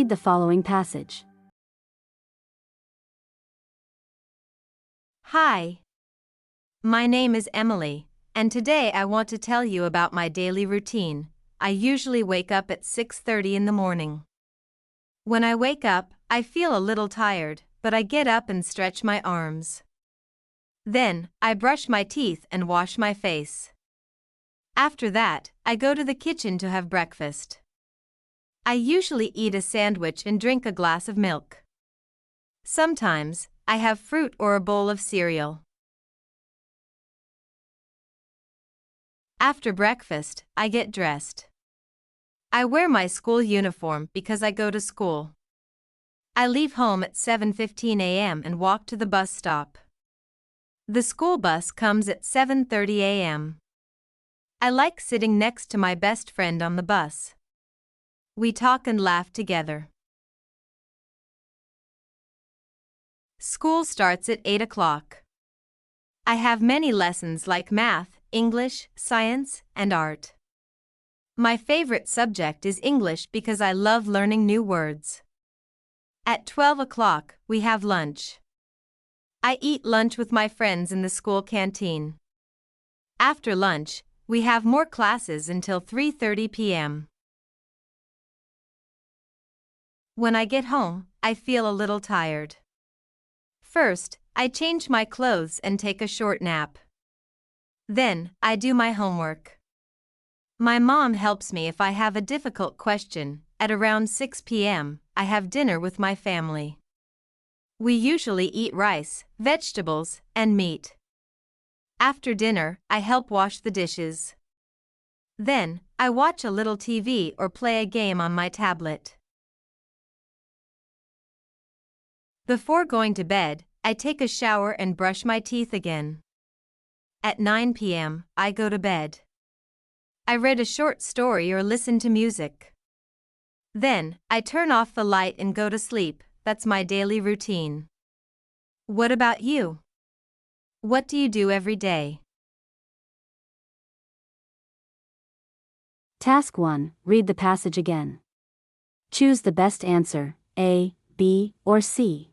read the following passage. Hi. My name is Emily, and today I want to tell you about my daily routine. I usually wake up at 6:30 in the morning. When I wake up, I feel a little tired, but I get up and stretch my arms. Then, I brush my teeth and wash my face. After that, I go to the kitchen to have breakfast. I usually eat a sandwich and drink a glass of milk. Sometimes, I have fruit or a bowl of cereal. After breakfast, I get dressed. I wear my school uniform because I go to school. I leave home at 7:15 a.m. and walk to the bus stop. The school bus comes at 7:30 a.m. I like sitting next to my best friend on the bus. We talk and laugh together. School starts at 8 o'clock. I have many lessons like math, English, science, and art. My favorite subject is English because I love learning new words. At 12 o'clock, we have lunch. I eat lunch with my friends in the school canteen. After lunch, we have more classes until 3:30 p.m. When I get home, I feel a little tired. First, I change my clothes and take a short nap. Then, I do my homework. My mom helps me if I have a difficult question. At around 6 p.m., I have dinner with my family. We usually eat rice, vegetables, and meat. After dinner, I help wash the dishes. Then, I watch a little TV or play a game on my tablet. Before going to bed, I take a shower and brush my teeth again. At 9 p.m., I go to bed. I read a short story or listen to music. Then, I turn off the light and go to sleep. That's my daily routine. What about you? What do you do every day? Task 1. Read the passage again. Choose the best answer, A, B, or C.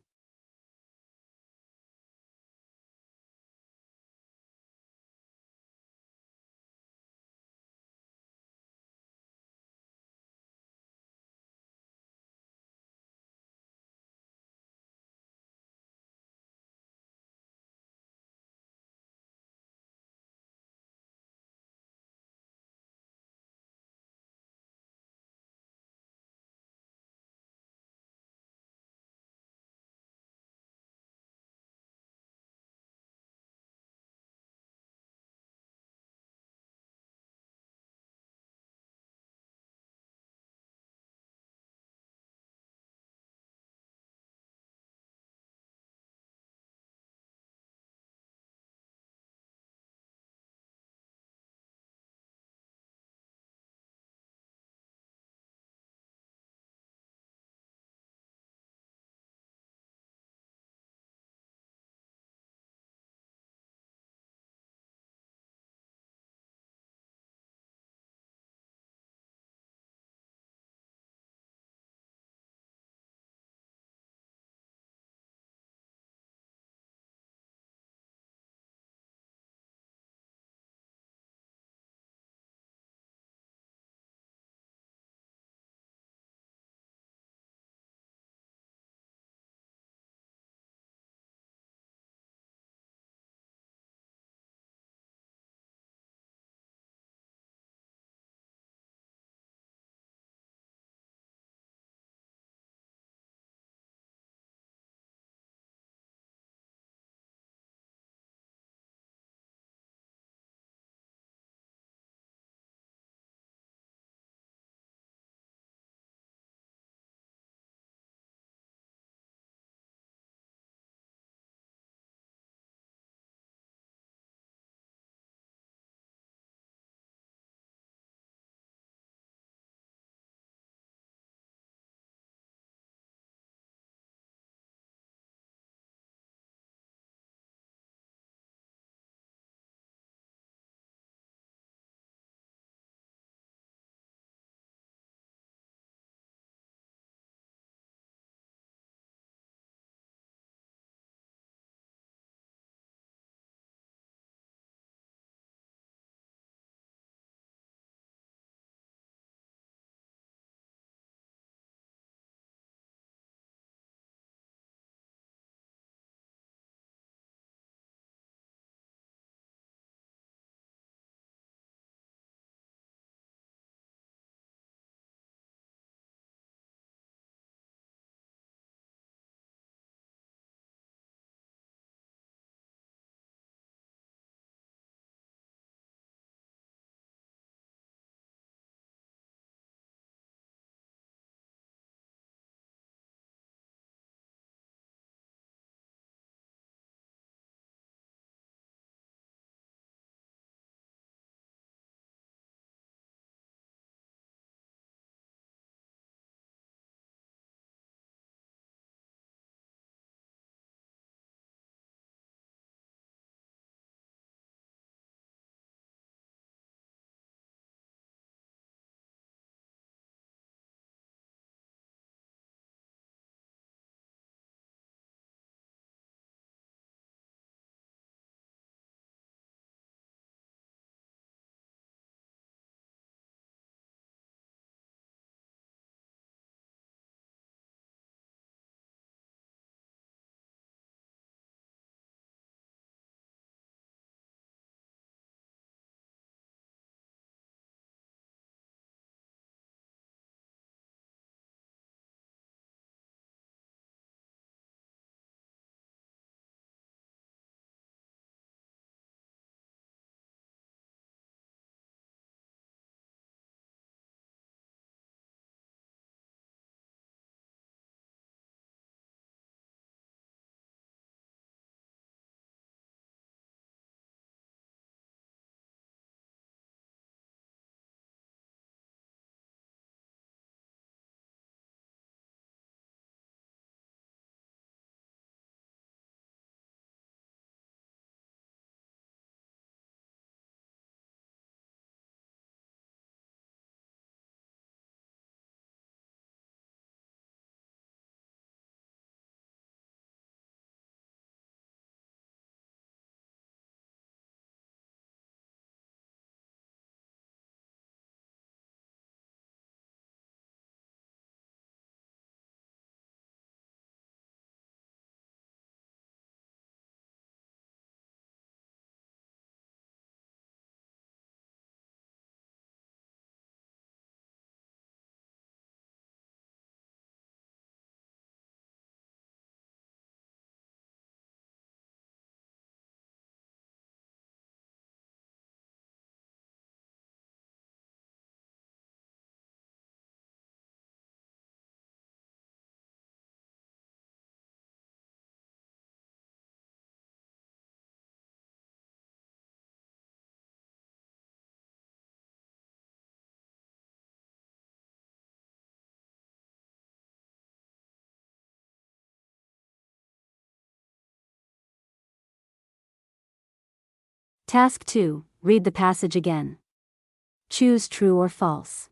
Task 2. Read the passage again. Choose true or false.